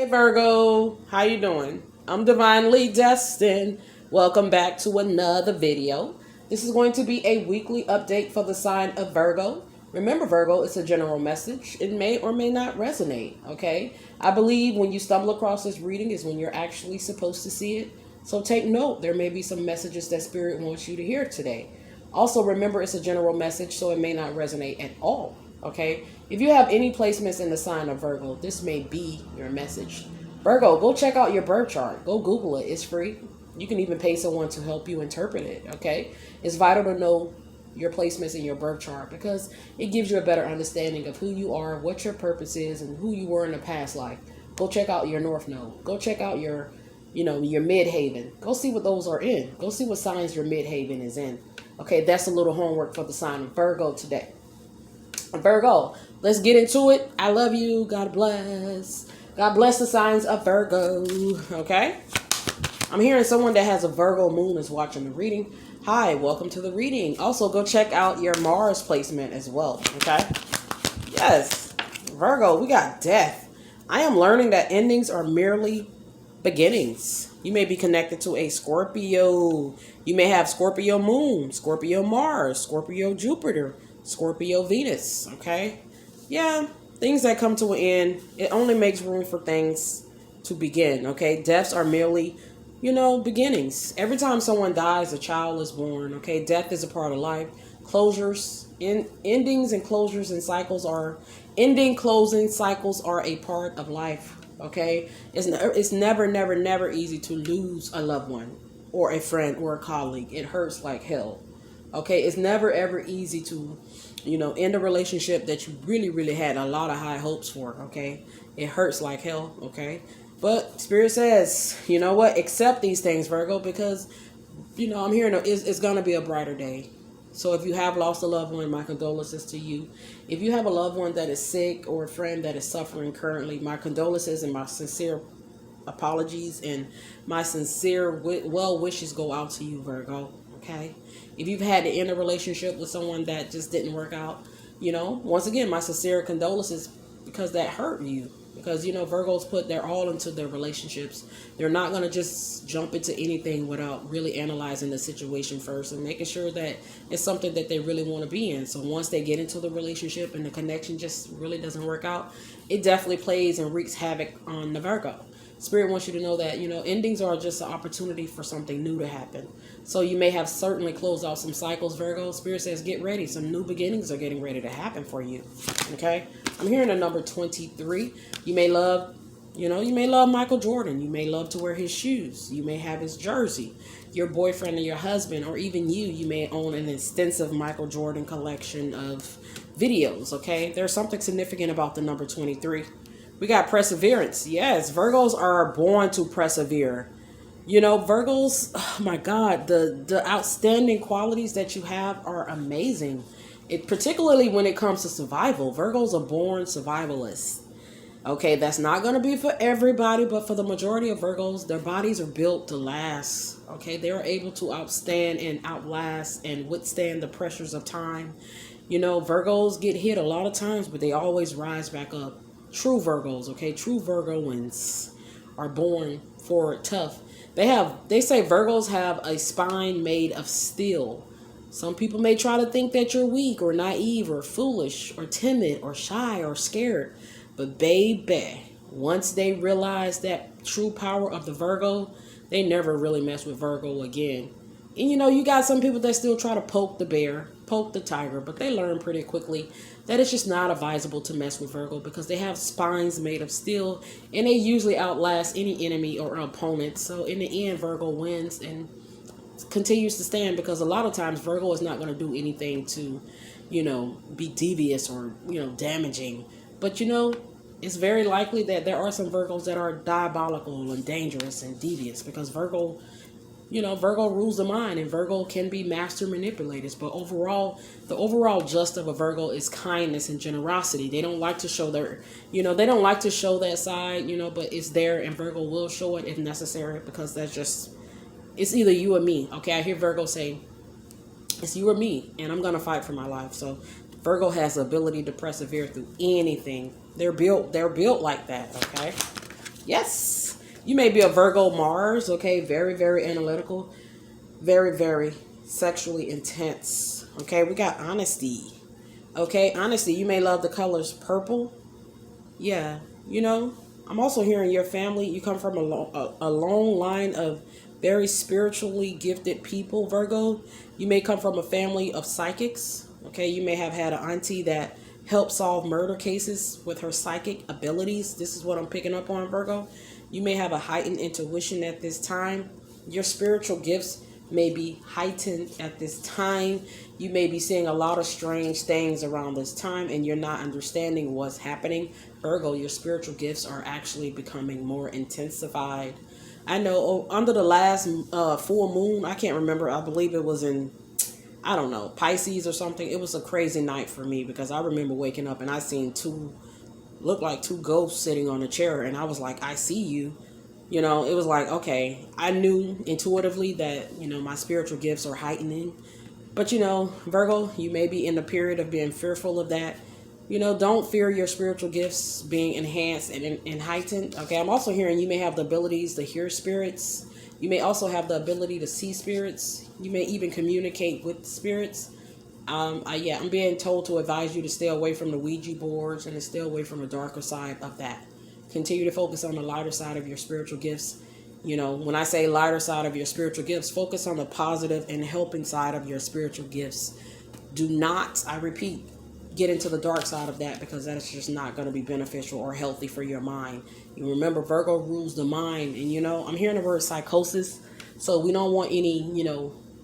Hey Virgo, how you doing? I'm divinely destined. Welcome back to another video. This is going to be a weekly update for the sign of Virgo. Remember, Virgo, it's a general message. It may or may not resonate, okay? I believe when you stumble across this reading is when you're actually supposed to see it. So take note, there may be some messages that Spirit wants you to hear today. Also, remember, it's a general message, so it may not resonate at all. Okay, if you have any placements in the sign of Virgo, this may be your message. Virgo, go check out your birth chart. Go Google it. It's free. You can even pay someone to help you interpret it. Okay, it's vital to know your placements in your birth chart because it gives you a better understanding of who you are, what your purpose is, and who you were in the past life. Go check out your North Node. Go check out your, your midhaven. Go see what those are in. Go see what signs your midhaven is in. Okay, that's a little homework for the sign of Virgo today. Virgo, let's get into it. I love you. God bless. God bless the signs of Virgo. Okay? I'm hearing someone that has a Virgo moon is watching the reading. Hi, welcome to the reading. Also, go check out your Mars placement as well. Okay? Yes. Virgo, we got death. I am learning that endings are merely beginnings. You may be connected to a Scorpio. You may have Scorpio moon, Scorpio Mars, Scorpio Jupiter, Scorpio Venus. Okay? Yeah, things that come to an end, it only makes room for things to begin. Okay? Deaths are merely, beginnings. Every time someone dies, a child is born. Okay? Death is a part of life. Closures, endings and closures and cycles are, closing cycles are a part of life. Okay? It's never easy to lose a loved one or a friend or a colleague. It hurts like hell. Okay, it's never ever easy to, end a relationship that you really had a lot of high hopes for. Okay, it hurts like hell. Okay, but Spirit says, you know what? Accept these things, Virgo, because I'm hearing it's gonna be a brighter day. So if you have lost a loved one, my condolences to you. If you have a loved one that is sick or a friend that is suffering currently, my condolences and my sincere apologies and my sincere well wishes go out to you, Virgo. Okay, if you've had to end a relationship with someone that just didn't work out, once again, my sincere condolences because that hurt you. Because, Virgos put their all into their relationships. They're not going to just jump into anything without really analyzing the situation first and making sure that it's something that they really want to be in. So once they get into the relationship and the connection just really doesn't work out, it definitely plays and wreaks havoc on the Virgo. Spirit wants you to know that, endings are just an opportunity for something new to happen. So you may have certainly closed out some cycles, Virgo. Spirit says, get ready. Some new beginnings are getting ready to happen for you. Okay? I'm hearing the number 23. You may love, Michael Jordan. You may love to wear his shoes. You may have his jersey. Your boyfriend or your husband, or even you may own an extensive Michael Jordan collection of videos. Okay? There's something significant about the number 23. We got perseverance. Yes, Virgos are born to persevere. Virgos, oh my God, the outstanding qualities that you have are amazing. Particularly when it comes to survival. Virgos are born survivalists. Okay, that's not going to be for everybody, but for the majority of Virgos, their bodies are built to last. Okay, they are able to outstand and outlast and withstand the pressures of time. Virgos get hit a lot of times, but they always rise back up. True Virgos, okay? True Virgoans are born for tough. They say Virgos have a spine made of steel. Some people may try to think that you're weak or naive or foolish or timid or shy or scared. But baby, once they realize that true power of the Virgo, they never really mess with Virgo again. And you got some people that still try to poke the bear, poke the tiger, but they learn pretty quickly that it's just not advisable to mess with Virgo because they have spines made of steel and they usually outlast any enemy or opponent. So in the end, Virgo wins and continues to stand because a lot of times Virgo is not going to do anything to, be devious or, damaging. But, it's very likely that there are some Virgos that are diabolical and dangerous and devious because Virgo rules the mind and Virgo can be master manipulators. But overall, the overall gist of a Virgo is kindness and generosity. They don't like to show they don't like to show that side, but it's there and Virgo will show it if necessary because it's either you or me. Okay, I hear Virgo say, it's you or me and I'm going to fight for my life. So Virgo has the ability to persevere through anything. They're built like that, okay? Yes. You may be a Virgo Mars, okay? Very, very analytical. Very, very sexually intense. Okay, we got honesty. Okay, honesty. You may love the colors purple. Yeah, you know, I'm also hearing your family. You come from a long line of very spiritually gifted people, Virgo. You may come from a family of psychics. Okay, you may have had an auntie that helped solve murder cases with her psychic abilities. This is what I'm picking up on, Virgo. You may have a heightened intuition at this time. Your spiritual gifts may be heightened at this time. You may be seeing a lot of strange things around this time and you're not understanding what's happening. Virgo, your spiritual gifts are actually becoming more intensified. I know under the last full moon, I can't remember, I believe it was in, I don't know, Pisces or something. It was a crazy night for me because I remember waking up and I seen looked like two ghosts sitting on a chair and I was like, I see you. You know, it was like, okay, I knew intuitively that, my spiritual gifts are heightening. But, Virgo, you may be in the period of being fearful of that. Don't fear your spiritual gifts being enhanced and heightened. Okay, I'm also hearing you may have the abilities to hear spirits. You may also have the ability to see spirits. You may even communicate with spirits. Yeah, I'm being told to advise you to stay away from the Ouija boards and to stay away from the darker side of that. Continue to focus on the lighter side of your spiritual gifts. When I say lighter side of your spiritual gifts, focus on the positive and helping side of your spiritual gifts. Do not, I repeat, get into the dark side of that because that's just not going to be beneficial or healthy for your mind. You remember, Virgo rules the mind. And, I'm hearing the word psychosis. So we don't want any,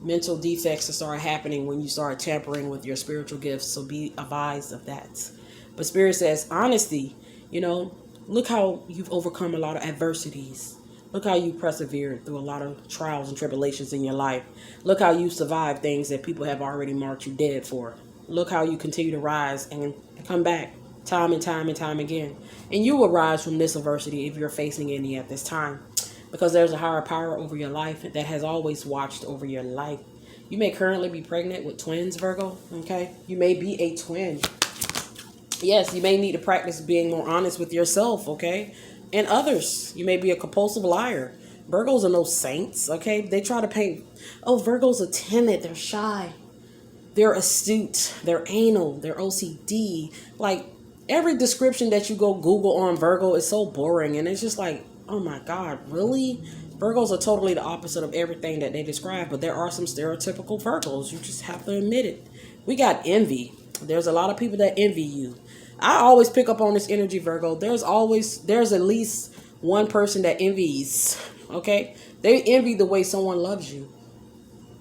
mental defects to start happening when you start tampering with your spiritual gifts. So be advised of that. But Spirit says honesty, look how you've overcome a lot of adversities. Look how you persevered through a lot of trials and tribulations in your life. Look how you survived things that people have already marked you dead for. Look how you continue to rise and come back time and time and time again. And you will rise from this adversity if you're facing any at this time. Because there's a higher power over your life that has always watched over your life. You may currently be pregnant with twins, Virgo. Okay? You may be a twin. Yes, you may need to practice being more honest with yourself, okay? And others. You may be a compulsive liar. Virgos are no saints, okay? They try to paint, oh, Virgos are timid, they're shy. They're astute, they're anal, they're OCD. Like, every description that you go Google on Virgo is so boring. And it's just like, oh my God, really? Virgos are totally the opposite of everything that they describe. But there are some stereotypical Virgos. You just have to admit it. We got envy. There's a lot of people that envy you. I always pick up on this energy, Virgo. There's at least one person that envies, okay? They envy the way someone loves you.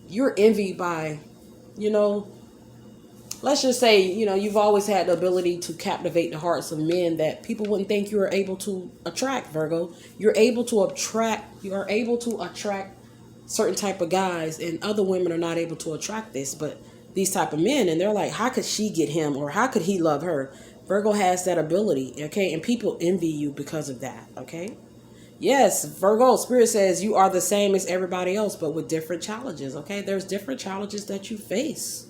You're envied by, let's just say, you've always had the ability to captivate the hearts of men that people wouldn't think you were able to attract, Virgo. You are able to attract certain type of guys, and other women are not able to attract these type of men, and they're like, how could she get him, or how could he love her? Virgo has that ability, okay? And people envy you because of that, okay? Yes, Virgo, Spirit says you are the same as everybody else, but with different challenges, okay? There's different challenges that you face.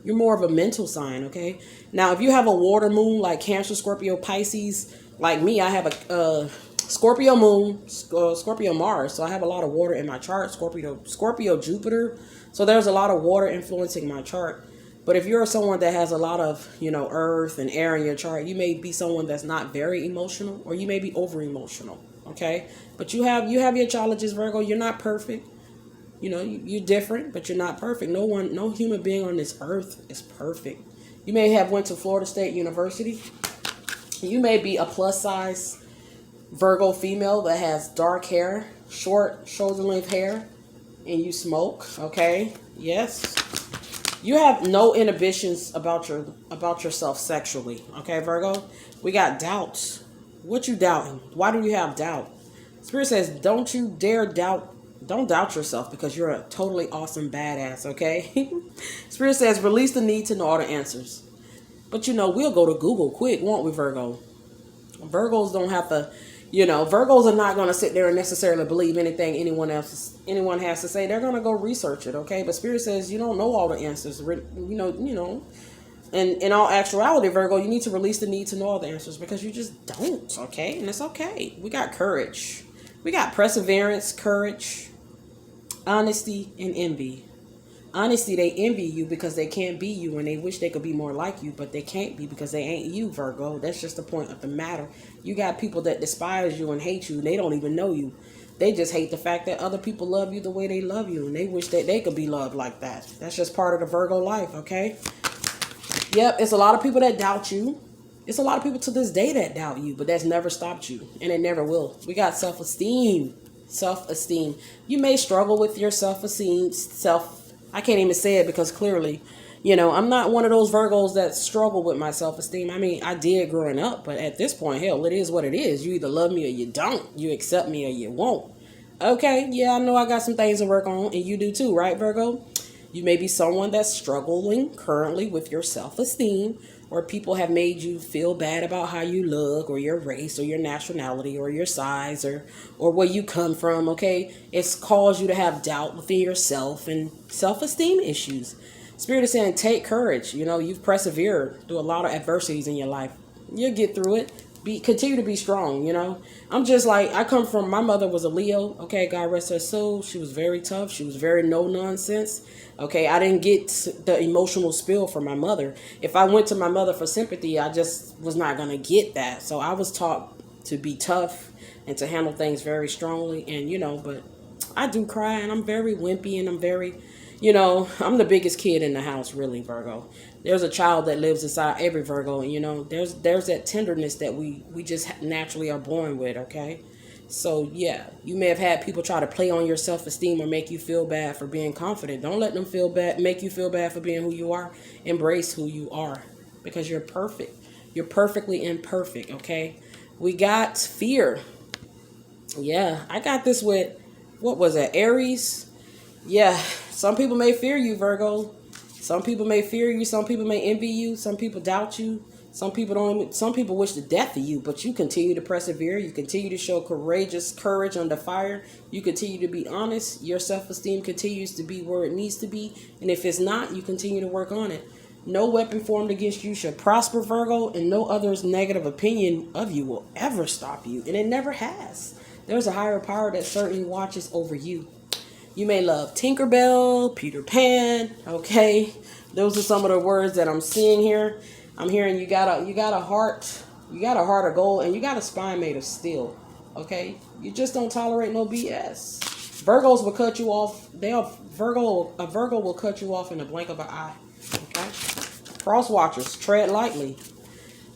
You're more of a mental sign, okay? Now, if you have a water moon like Cancer, Scorpio, Pisces, like me, I have a Scorpio moon, Scorpio Mars, so I have a lot of water in my chart, Scorpio Jupiter, so there's a lot of water influencing my chart. But if you're someone that has a lot of, earth and air in your chart, you may be someone that's not very emotional, or you may be over emotional, okay? But you have your challenges, Virgo. You're not perfect. You're different, but you're not perfect. No human being on this earth is perfect. You may have went to Florida State University. You may be a plus size Virgo female that has dark hair, short shoulder length hair, and you smoke, okay? Yes. You have no inhibitions about yourself sexually, okay, Virgo? We got doubts. What you doubting? Why do you have doubt? Spirit says, don't doubt yourself because you're a totally awesome badass, okay? Spirit says, release the need to know all the answers. But we'll go to Google quick, won't we, Virgo? Virgos don't have to, Virgos are not going to sit there and necessarily believe anything anyone has to say. They're going to go research it, okay? But Spirit says you don't know all the answers. And in all actuality, Virgo, you need to release the need to know all the answers because you just don't, okay? And it's okay. We got courage. We got perseverance, courage, honesty, and envy. Honesty, they envy you because they can't be you and they wish they could be more like you, but they can't be because they ain't you, Virgo. That's just the point of the matter. You got people that despise you and hate you and they don't even know you. They just hate the fact that other people love you the way they love you and they wish that they could be loved like that. That's just part of the Virgo life, okay? Yep, it's a lot of people that doubt you. It's a lot of people to this day that doubt you, but that's never stopped you and it never will. We got self-esteem. Self-esteem. You may struggle with your self-esteem, I can't even say it because clearly, I'm not one of those Virgos that struggle with my self-esteem. I mean, I did growing up, but at this point, hell, it is what it is. You either love me or you don't. You accept me or you won't. Okay, yeah, I know I got some things to work on, and you do too, right, Virgo? You may be someone that's struggling currently with your self-esteem, or people have made you feel bad about how you look, or your race, or your nationality, or your size, or where you come from, okay? It's caused you to have doubt within yourself and self-esteem issues. Spirit is saying, take courage. You've persevered through a lot of adversities in your life. You'll get through it. Continue to be strong, I'm just like, my mother was a Leo, okay, God rest her soul. She was very tough. She was very no nonsense. Okay, I didn't get the emotional spill from my mother. If I went to my mother for sympathy, I just was not going to get that. So I was taught to be tough and to handle things very strongly. And, but I do cry and I'm very wimpy and I'm very, I'm the biggest kid in the house, really, Virgo. There's a child that lives inside every Virgo. And, there's that tenderness that we just naturally are born with, okay? So, yeah, you may have had people try to play on your self-esteem or make you feel bad for being confident. Don't let them make you feel bad for being who you are. Embrace who you are because you're perfect. You're perfectly imperfect, okay? We got fear. Yeah, I got this with, what was it, Aries? Yeah, some people may fear you, Virgo. Some people may fear you. Some people may envy you. Some people doubt you. Some people wish the death of you, but you continue to persevere. You continue to show courage under fire. You continue to be honest. Your self-esteem continues to be where it needs to be. And if it's not, you continue to work on it. No weapon formed against you shall prosper, Virgo, and no other's negative opinion of you will ever stop you. And it never has. There's a higher power that certainly watches over you. You may love Tinkerbell, Peter Pan, okay? Those are some of the words that I'm seeing here. I'm hearing you got a heart of gold, and you got a spine made of steel. Okay, you just don't tolerate no BS. Virgos will cut you off. A Virgo will cut you off in the blink of an eye. Okay, cross watchers, tread lightly.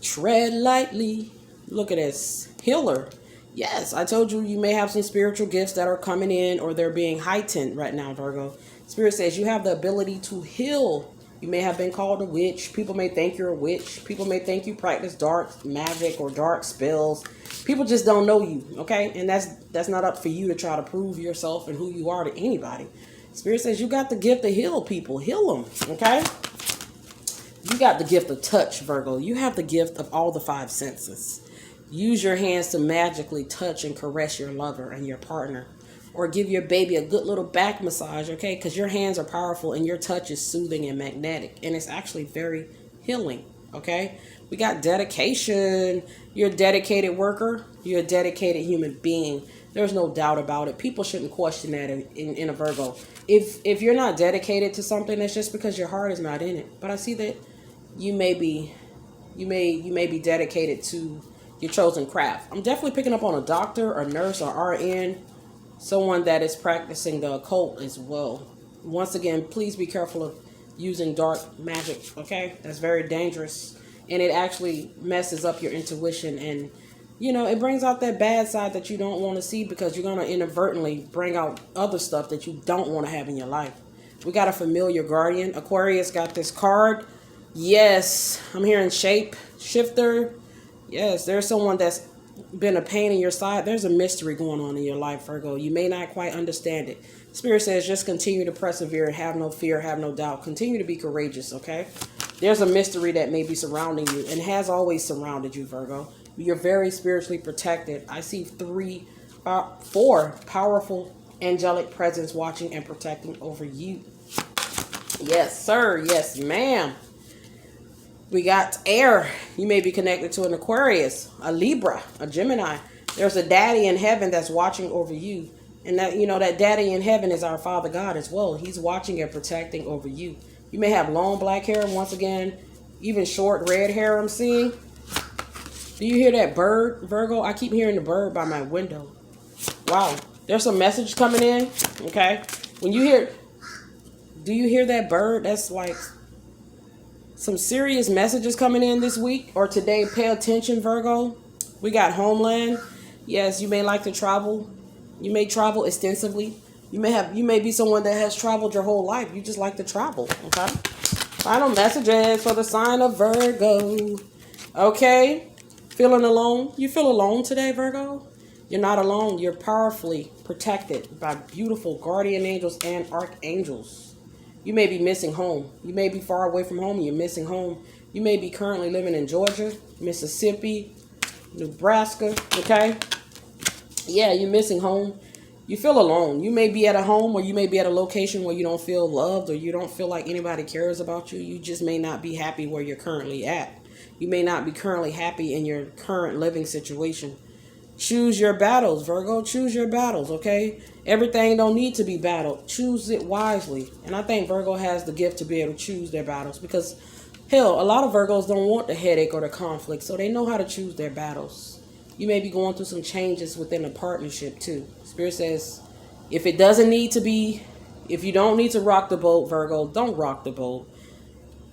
Tread lightly. Look at this healer. Yes, I told you may have some spiritual gifts that are coming in, or they're being heightened right now, Virgo. Spirit says you have the ability to heal. You may have been called a witch. People may think you're a witch. People may think you practice dark magic or dark spells. People just don't know you, okay? And that's not up for you to try to prove yourself and who you are to anybody. Spirit says you got the gift to heal people. Heal them, okay? You got the gift of touch, Virgo. You have the gift of all the five senses. Use your hands to magically touch and caress your lover and your partner. Or give your baby a good little back massage, okay? Because your hands are powerful and your touch is soothing and magnetic. And it's actually very healing, okay? We got dedication. You're a dedicated worker. You're a dedicated human being. There's no doubt about it. People shouldn't question that in a Virgo. If you're not dedicated to something, it's just because your heart is not in it. But I see that you may be dedicated to your chosen craft. I'm definitely picking up on a doctor, a nurse, or RN. Someone that is practicing the occult as well. Once again, please be careful of using dark magic, okay? That's very dangerous. And it actually messes up your intuition. And, it brings out that bad side that you don't want to see because you're going to inadvertently bring out other stuff that you don't want to have in your life. We got a familiar guardian. Aquarius got this card. Yes, I'm hearing shape shifter. Yes, there's someone that's been a pain in your side. There's a mystery going on in your life, Virgo. You may not quite understand it. Spirit says just continue to persevere and have no fear, have no doubt. Continue to be courageous, okay? There's a mystery that may be surrounding you and has always surrounded you, Virgo. You're very spiritually protected. I see 4 powerful angelic presence watching and protecting over you. Yes, sir. Yes, ma'am. We got air. You may be connected to an Aquarius, a Libra, a Gemini. There's a daddy in heaven that's watching over you. And that, that daddy in heaven is our Father God as well. He's watching and protecting over you. You may have long black hair, once again, even short red hair I'm seeing. Do you hear that bird, Virgo? I keep hearing the bird by my window. Wow. There's some message coming in, okay? Do you hear that bird? That's like some serious messages coming in this week or today. Pay attention, Virgo. We got homeland. Yes, you may like to travel. You may travel extensively. You may be someone that has traveled your whole life. You just like to travel, okay? Final messages for the sign of Virgo. Okay? Feeling alone? You feel alone today, Virgo? You're not alone. You're powerfully protected by beautiful guardian angels and archangels. You may be missing home. You may be far away from home. You're missing home. You may be currently living in Georgia, Mississippi, Nebraska, okay? Yeah, you're missing home. You feel alone. You may be at a home or you may be at a location where you don't feel loved or you don't feel like anybody cares about you. You just may not be happy where you're currently at. You may not be currently happy in your current living situation. Choose your battles, Virgo. Choose your battles, okay? Everything don't need to be battled. Choose it wisely. And I think Virgo has the gift to be able to choose their battles because, hell, a lot of Virgos don't want the headache or the conflict, so they know how to choose their battles. You may be going through some changes within a partnership, too. Spirit says, if you don't need to rock the boat, Virgo, don't rock the boat.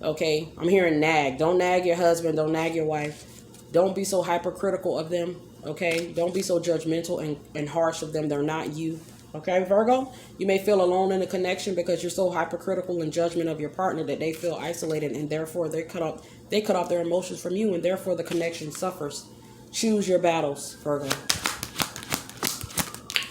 Okay? I'm hearing nag. Don't nag your husband. Don't nag your wife. Don't be so hypercritical of them. Okay? Don't be so judgmental and harsh of them. They're not you. Okay, Virgo? You may feel alone in a connection because you're so hypercritical in judgment of your partner that they feel isolated and therefore they cut off their emotions from you and therefore the connection suffers. Choose your battles, Virgo.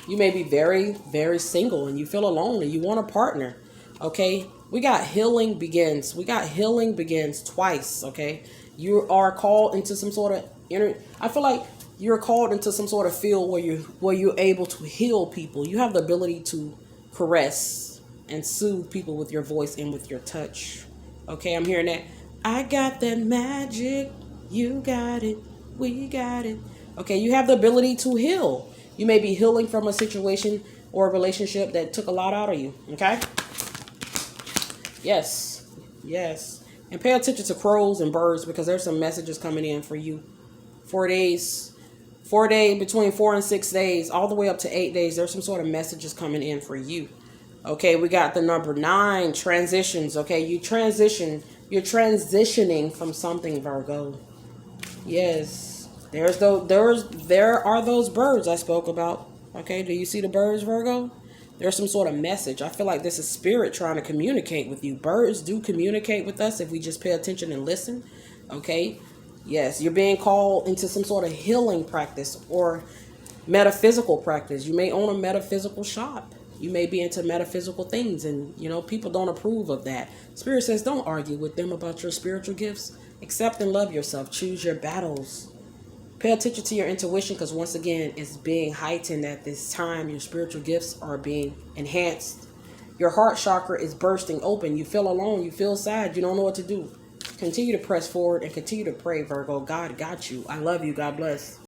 You may be very, very single and you feel alone and you want a partner. Okay? We got healing begins. We got healing begins twice, okay? You are called into some sort of I feel like you're called into some sort of field where you're able to heal people. You have the ability to caress and soothe people with your voice and with your touch. Okay, I'm hearing that. I got that magic. You got it. We got it. Okay, you have the ability to heal. You may be healing from a situation or a relationship that took a lot out of you. Okay? Yes. Yes. And pay attention to crows and birds because there's some messages coming in for you. 4 days. Between 4 and 6 days, all the way up to 8 days, there's some sort of messages coming in for you. Okay, we got the number 9, transitions. Okay, you're transitioning from something, Virgo. Yes, there are those birds I spoke about. Okay, do you see the birds, Virgo? There's some sort of message. I feel like this is spirit trying to communicate with you. Birds do communicate with us if we just pay attention and listen. Okay. Yes, you're being called into some sort of healing practice or metaphysical practice. You may own a metaphysical shop. You may be into metaphysical things and, people don't approve of that. Spirit says don't argue with them about your spiritual gifts. Accept and love yourself. Choose your battles. Pay attention to your intuition because, once again, it's being heightened at this time. Your spiritual gifts are being enhanced. Your heart chakra is bursting open. You feel alone. You feel sad. You don't know what to do. Continue to press forward and continue to pray, Virgo. God got you. I love you. God bless.